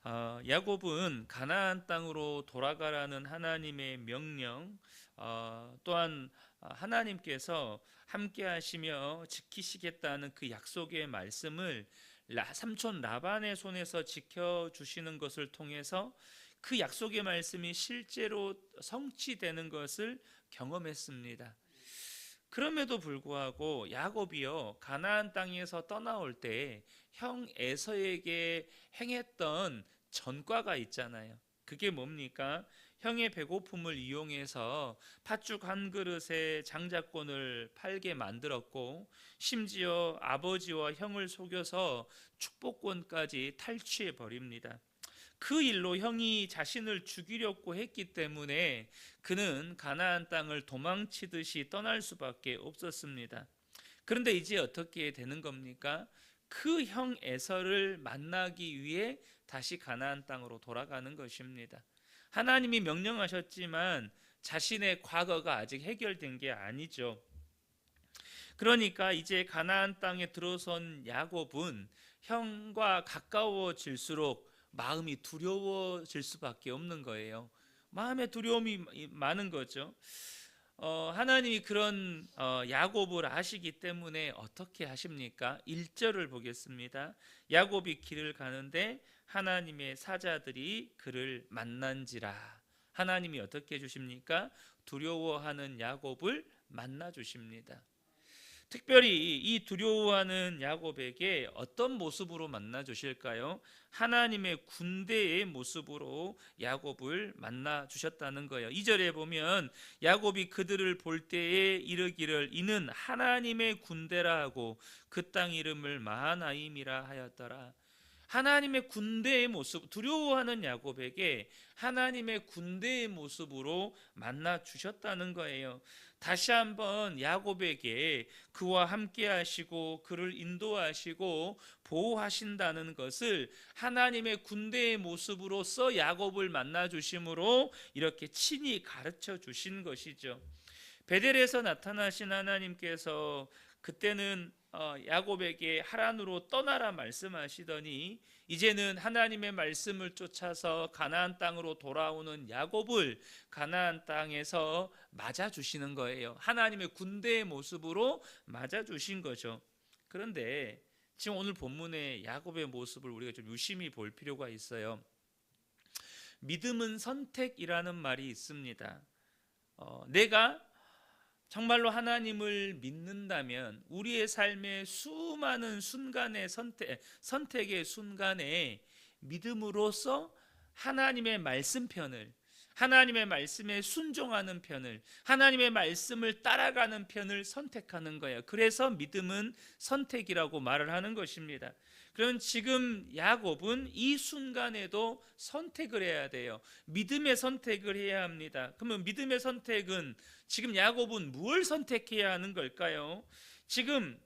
야곱은 가나안 땅으로 돌아가라는 하나님의 명령, 또한 하나님께서 함께 하시며 지키시겠다는 그 약속의 말씀을 삼촌 라반의 손에서 지켜주시는 것을 통해서 그 약속의 말씀이 실제로 성취되는 것을 경험했습니다. 그럼에도 불구하고 야곱이요 가나안 땅에서 떠나올 때 형 에서에게 행했던 전과가 있잖아요. 그게 뭡니까? 형의 배고픔을 이용해서 팥죽 한 그릇에 장자권을 팔게 만들었고, 심지어 아버지와 형을 속여서 축복권까지 탈취해 버립니다. 그 일로 형이 자신을 죽이려고 했기 때문에 그는 가나안 땅을 도망치듯이 떠날 수밖에 없었습니다. 그런데 이제 어떻게 되는 겁니까? 그 형 에서를 만나기 위해 다시 가나안 땅으로 돌아가는 것입니다. 하나님이 명령하셨지만 자신의 과거가 아직 해결된 게 아니죠. 그러니까 이제 가나안 땅에 들어선 야곱은 형과 가까워질수록 마음이 두려워질 수밖에 없는 거예요. 마음에 두려움이 많은 거죠. 하나님이 그런 야곱을 아시기 때문에 어떻게 하십니까? 1절을 보겠습니다. 야곱이 길을 가는데 하나님의 사자들이 그를 만난지라. 하나님이 어떻게 해주십니까? 두려워하는 야곱을 만나 주십니다. 특별히 이 두려워하는 야곱에게 어떤 모습으로 만나 주실까요? 하나님의 군대의 모습으로 야곱을 만나 주셨다는 거예요. 2절에 보면 야곱이 그들을 볼 때에 이르기를 이는 하나님의 군대라 하고 그 땅 이름을 마하나임이라 하였더라. 하나님의 군대의 모습, 두려워하는 야곱에게 하나님의 군대의 모습으로 만나 주셨다는 거예요. 다시 한번 야곱에게 그와 함께 하시고 그를 인도하시고 보호하신다는 것을 하나님의 군대의 모습으로서 야곱을 만나 주심으로 이렇게 친히 가르쳐 주신 것이죠. 베델에서 나타나신 하나님께서 그때는 야곱에게 하란으로 떠나라 말씀하시더니 이제는 하나님의 말씀을 쫓아서 가나안 땅으로 돌아오는 야곱을 가나안 땅에서 맞아 주시는 거예요. 하나님의 군대의 모습으로 맞아 주신 거죠. 그런데 지금 오늘 본문의 야곱의 모습을 우리가 좀 유심히 볼 필요가 있어요. 믿음은 선택이라는 말이 있습니다. 내가 정말로 하나님을 믿는다면 우리의 삶의 수많은 순간의 선택의 순간에 믿음으로써 하나님의 말씀 편을, 하나님의 말씀에 순종하는 편을, 하나님의 말씀을 따라가는 편을 선택하는 거예요. 그래서 믿음은 선택이라고 말을 하는 것입니다. 그럼 지금 야곱은 이 순간에도 선택을 해야 돼요. 믿음의 선택을 해야 합니다. 그러면 믿음의 선택은 지금 야곱은 무엇을 선택해야 하는 걸까요? 지금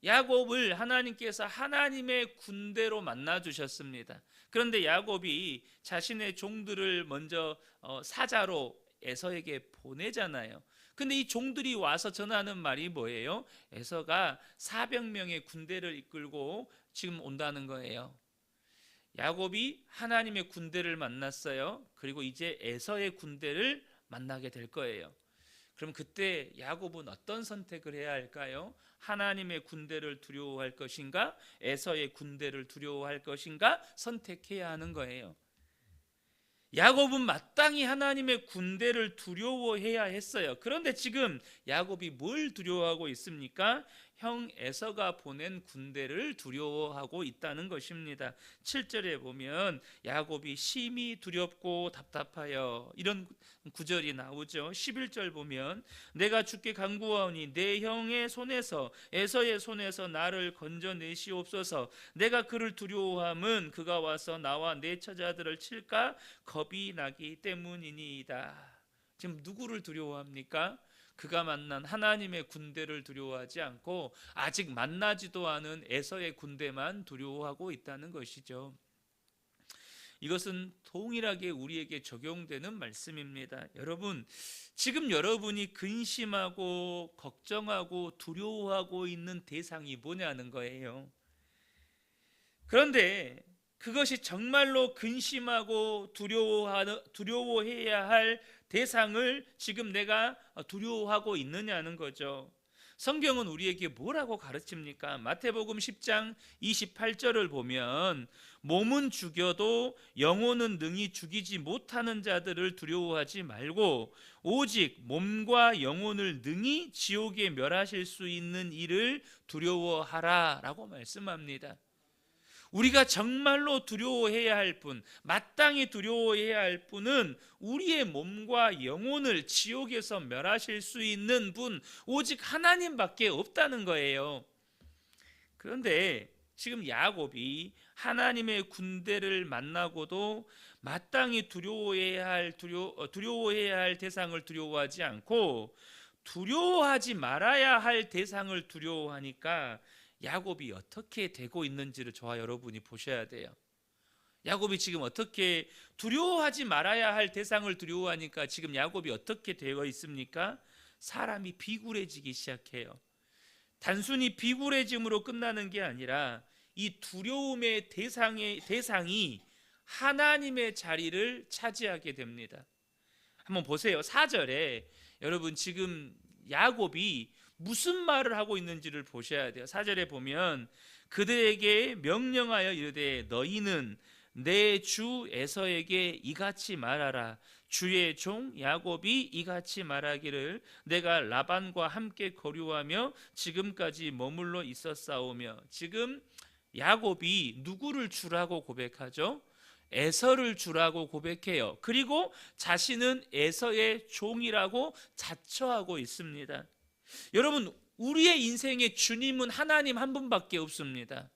야곱을 하나님께서 하나님의 군대로 만나 주셨습니다. 그런데 야곱이 자신의 종들을 먼저 사자로 에서에게 보내잖아요. 근데 이 종들이 와서 전하는 말이 뭐예요? 에서가 400명의 군대를 이끌고 지금 온다는 거예요. 야곱이 하나님의 군대를 만났어요. 그리고 이제 에서의 군대를 만나게 될 거예요. 그럼 그때 야곱은 어떤 선택을 해야 할까요? 하나님의 군대를 두려워할 것인가? 에서의 군대를 두려워할 것인가? 선택해야 하는 거예요. 야곱은 마땅히 하나님의 군대를 두려워해야 했어요. 그런데 지금 야곱이 뭘 두려워하고 있습니까? 형 에서가 보낸 군대를 두려워하고 있다는 것입니다. 7절에 보면 야곱이 심히 두렵고 답답하여 이런 구절이 나오죠. 11절 보면 내가 주께 간구하오니 내 형의 손에서 에서의 손에서 나를 건져내시옵소서. 내가 그를 두려워함은 그가 와서 나와 내 처자들을 칠까 겁이 나기 때문이니이다. 지금 누구를 두려워합니까? 그가 만난 하나님의 군대를 두려워하지 않고 아직 만나지도 않은 에서의 군대만 두려워하고 있다는 것이죠. 이것은 동일하게 우리에게 적용되는 말씀입니다. 여러분, 지금 여러분이 근심하고 걱정하고 두려워하고 있는 대상이 뭐냐는 거예요. 그런데 그것이 정말로 근심하고 두려워해야 할 대상을 지금 내가 두려워하고 있느냐는 거죠. 성경은 우리에게 뭐라고 가르칩니까? 마태복음 10장 28절을 보면 몸은 죽여도 영혼은 능히 죽이지 못하는 자들을 두려워하지 말고 오직 몸과 영혼을 능히 지옥에 멸하실 수 있는 이를 두려워하라 라고 말씀합니다. 우리가 정말로 두려워해야 할 분, 마땅히 두려워해야 할 분은 우리의 몸과 영혼을 지옥에서 멸하실 수 있는 분, 오직 하나님밖에 없다는 거예요. 그런데 지금 야곱이 하나님의 군대를 만나고도 마땅히 두려워해야 할 대상을 두려워하지 않고 두려워하지 말아야 할 대상을 두려워하니까 야곱이 어떻게 되고 있는지를 저와 여러분이 보셔야 돼요. 야곱이 지금 어떻게 두려워하지 말아야 할 대상을 두려워하니까 지금 야곱이 어떻게 되어 있습니까? 사람이 비굴해지기 시작해요. 단순히 비굴해짐으로 끝나는 게 아니라 이 두려움의 대상이 하나님의 자리를 차지하게 됩니다. 한번 보세요. 4절에 여러분 지금 야곱이 무슨 말을 하고 있는지를 보셔야 돼요. 4절에 보면 그들에게 명령하여 이르되 너희는 내 주 에서에게 이같이 말하라. 주의 종 야곱이 이같이 말하기를 내가 라반과 함께 거류하며 지금까지 머물러 있었사오며. 지금 야곱이 누구를 주라고 고백하죠? 에서를 주라고 고백해요. 그리고 자신은 에서의 종이라고 자처하고 있습니다. 여러분, 우리의 인생의 주님은 하나님 한 분밖에 없습니다.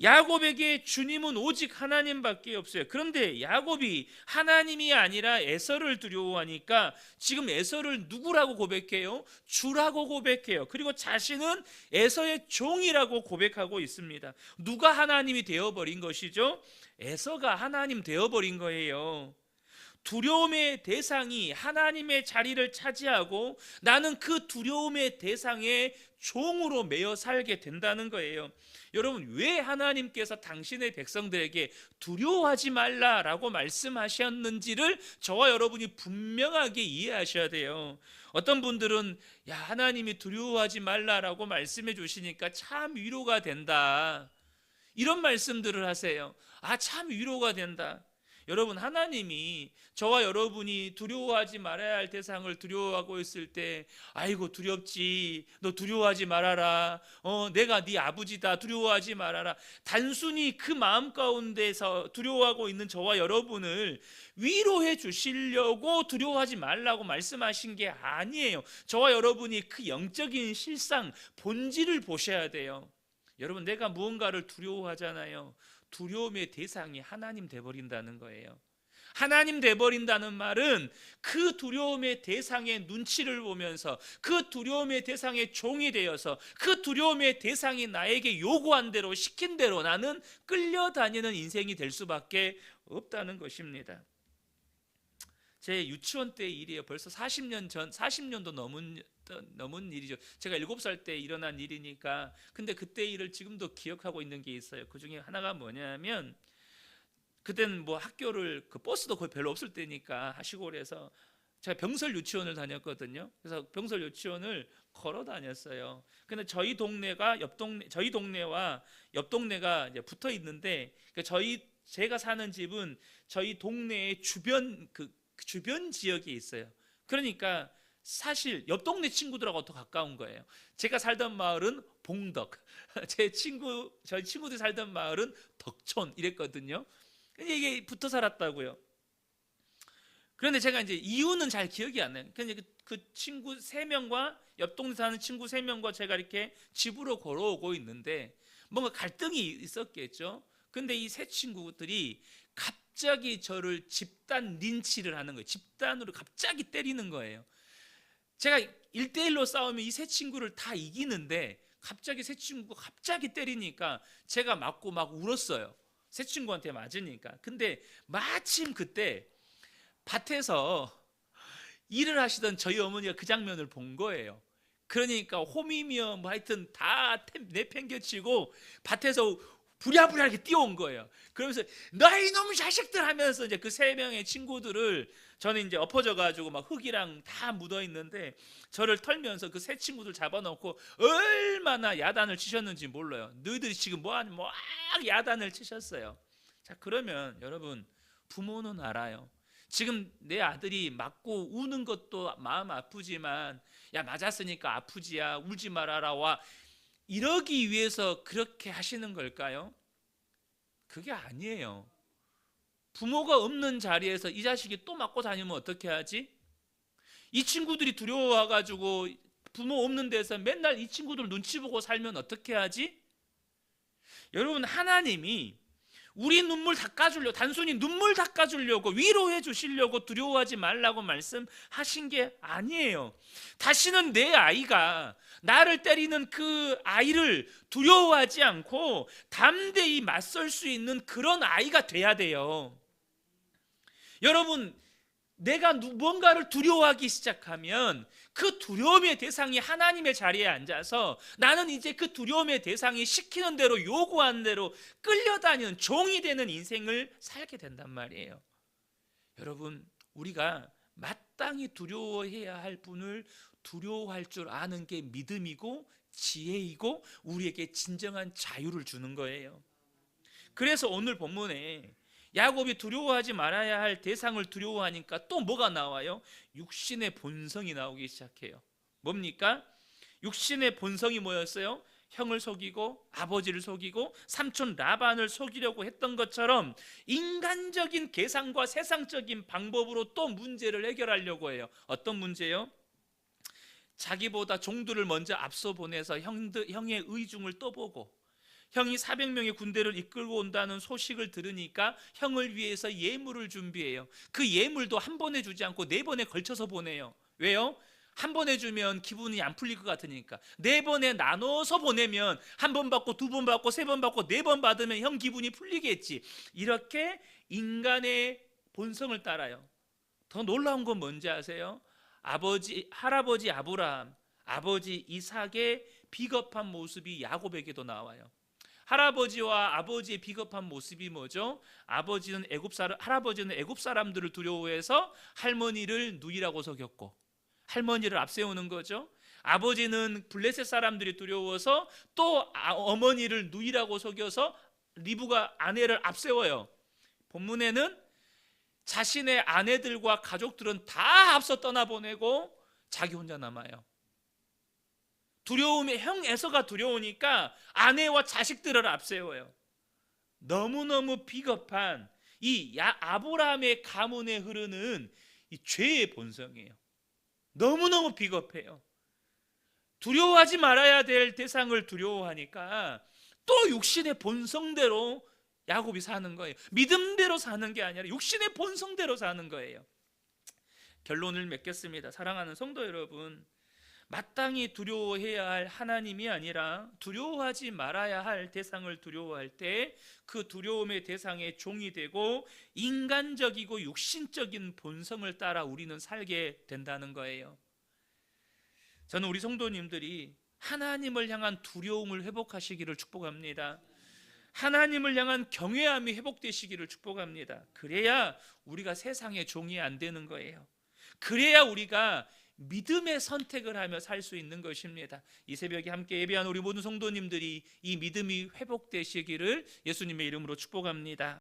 야곱에게 주님은 오직 하나님밖에 없어요. 그런데 야곱이 하나님이 아니라 에서를 두려워하니까 지금 에서를 누구라고 고백해요? 주라고 고백해요. 그리고 자신은 에서의 종이라고 고백하고 있습니다. 누가 하나님이 되어버린 것이죠? 에서가 하나님 되어버린 거예요. 두려움의 대상이 하나님의 자리를 차지하고 나는 그 두려움의 대상의 종으로 매여 살게 된다는 거예요. 여러분, 왜 하나님께서 당신의 백성들에게 두려워하지 말라라고 말씀하셨는지를 저와 여러분이 분명하게 이해하셔야 돼요. 어떤 분들은 야, 하나님이 두려워하지 말라라고 말씀해 주시니까 참 위로가 된다, 이런 말씀들을 하세요. 아, 참 위로가 된다. 여러분, 하나님이 저와 여러분이 두려워하지 말아야 할 대상을 두려워하고 있을 때 아이고 두렵지, 너 두려워하지 말아라, 내가 네 아버지다, 두려워하지 말아라, 단순히 그 마음 가운데서 두려워하고 있는 저와 여러분을 위로해 주시려고 두려워하지 말라고 말씀하신 게 아니에요. 저와 여러분이 그 영적인 실상, 본질을 보셔야 돼요. 여러분, 내가 무언가를 두려워하잖아요. 두려움의 대상이 하나님 돼버린다는 거예요. 하나님 돼버린다는 말은 그 두려움의 대상의 눈치를 보면서 그 두려움의 대상의 종이 되어서 그 두려움의 대상이 나에게 요구한 대로, 시킨 대로 나는 끌려다니는 인생이 될 수밖에 없다는 것입니다. 제 유치원 때 일이에요. 벌써 40년도 넘은 일이죠. 제가 7살 때 일어난 일이니까. 근데 그때 일을 지금도 기억하고 있는 게 있어요. 그 중에 하나가 뭐냐면, 그때는 뭐 학교를, 그 버스도 거의 별로 없을 때니까 시골에서 제가 병설 유치원을 다녔거든요. 그래서 병설 유치원을 걸어 다녔어요. 근데 저희 동네와 옆 동네가 이제 붙어 있는데, 제가 사는 집은 저희 동네의 주변 지역에 있어요. 그러니까 사실 옆 동네 친구들하고 더 가까운 거예요. 제가 살던 마을은 봉덕, 저희 친구들이 살던 마을은 덕촌 이랬거든요. 이게 붙어 살았다고요. 그런데 제가 이제 이유는 잘 기억이 안 나요. 근데 그 친구 3명과 옆 동네 사는 친구 3명과 제가 이렇게 집으로 걸어오고 있는데 뭔가 갈등이 있었겠죠. 근데 이 세 친구들이 갑자기 저를 집단 린치를 하는 거예요. 집단으로 갑자기 때리는 거예요. 제가 1대1로 싸우면 이 세 친구를 다 이기는데 갑자기 세 친구가 갑자기 때리니까 제가 맞고 막 울었어요. 세 친구한테 맞으니까. 근데 마침 그때 밭에서 일을 하시던 저희 어머니가 그 장면을 본 거예요. 그러니까 홈이며 뭐 하여튼 다 내팽개치고 밭에서 부랴부랴 이렇게 뛰어온 거예요. 그러면서 너희 놈 자식들 하면서 이제 그 세 명의 친구들을, 저는 이제 엎어져 가지고 막 흙이랑 다 묻어 있는데 저를 털면서 그 세 친구들 잡아놓고 얼마나 야단을 치셨는지 몰라요. 너희들이 지금 뭐하니, 막 야단을 치셨어요. 자, 그러면 여러분, 부모는 알아요. 지금 내 아들이 맞고 우는 것도 마음 아프지만, 야 맞았으니까 아프지야, 울지 말아라, 와, 이러기 위해서 그렇게 하시는 걸까요? 그게 아니에요. 부모가 없는 자리에서 이 자식이 또 맞고 다니면 어떻게 하지? 이 친구들이 두려워가지고 부모 없는 데서 맨날 이 친구들 눈치 보고 살면 어떻게 하지? 여러분, 하나님이 우리 눈물 닦아주려고, 단순히 눈물 닦아주려고, 위로해 주시려고 두려워하지 말라고 말씀하신 게 아니에요. 다시는 내 아이가 나를 때리는 그 아이를 두려워하지 않고 담대히 맞설 수 있는 그런 아이가 돼야 돼요. 여러분, 내가 뭔가를 두려워하기 시작하면 그 두려움의 대상이 하나님의 자리에 앉아서 나는 이제 그 두려움의 대상이 시키는 대로, 요구하는 대로 끌려다니는 종이 되는 인생을 살게 된단 말이에요. 여러분, 우리가 마땅히 두려워해야 할 분을 두려워할 줄 아는 게 믿음이고 지혜이고 우리에게 진정한 자유를 주는 거예요. 그래서 오늘 본문에 야곱이 두려워하지 말아야 할 대상을 두려워하니까 또 뭐가 나와요? 육신의 본성이 나오기 시작해요. 뭡니까? 육신의 본성이 뭐였어요? 형을 속이고 아버지를 속이고 삼촌 라반을 속이려고 했던 것처럼 인간적인 계산과 세상적인 방법으로 또 문제를 해결하려고 해요. 어떤 문제요? 자기보다 종들을 먼저 앞서 보내서 형의 의중을 떠보고, 형이 400명의 군대를 이끌고 온다는 소식을 들으니까 형을 위해서 예물을 준비해요. 그 예물도 한 번에 주지 않고 4번에 걸쳐서 보내요. 왜요? 한 번에 주면 기분이 안 풀릴 것 같으니까 4번에 나눠서 보내면 한 번 받고 2번 받고 3번 받고 4번 받으면 형 기분이 풀리겠지. 이렇게 인간의 본성을 따라요. 더 놀라운 건 뭔지 아세요? 할아버지 아브라함, 아버지 이삭의 비겁한 모습이 야곱에게도 나와요. 할아버지와 아버지의 비겁한 모습이 뭐죠? 할아버지는 애굽 사람들을 두려워해서 할머니를 누이라고 속였고, 할머니를 앞세우는 거죠. 아버지는 블레셋 사람들이 두려워서 또 어머니를 누이라고 속여서 리브가 아내를 앞세워요. 본문에는 자신의 아내들과 가족들은 다 앞서 떠나보내고 자기 혼자 남아요. 두려움에, 형 에서가 두려우니까 아내와 자식들을 앞세워요. 너무너무 비겁한 이 아브라함의 가문에 흐르는 이 죄의 본성이에요. 너무너무 비겁해요. 두려워하지 말아야 될 대상을 두려워하니까 또 육신의 본성대로 야곱이 사는 거예요. 믿음대로 사는 게 아니라 육신의 본성대로 사는 거예요. 결론을 맺겠습니다. 사랑하는 성도 여러분, 마땅히 두려워해야 할 하나님이 아니라 두려워하지 말아야 할 대상을 두려워할 때 그 두려움의 대상의 종이 되고 인간적이고 육신적인 본성을 따라 우리는 살게 된다는 거예요. 저는 우리 성도님들이 하나님을 향한 두려움을 회복하시기를 축복합니다. 하나님을 향한 경외함이 회복되시기를 축복합니다. 그래야 우리가 세상의 종이 안 되는 거예요. 그래야 우리가 믿음의 선택을 하며 살 수 있는 것입니다. 이 새벽에 함께 예배한 우리 모든 성도님들이 이 믿음이 회복되시기를 예수님의 이름으로 축복합니다.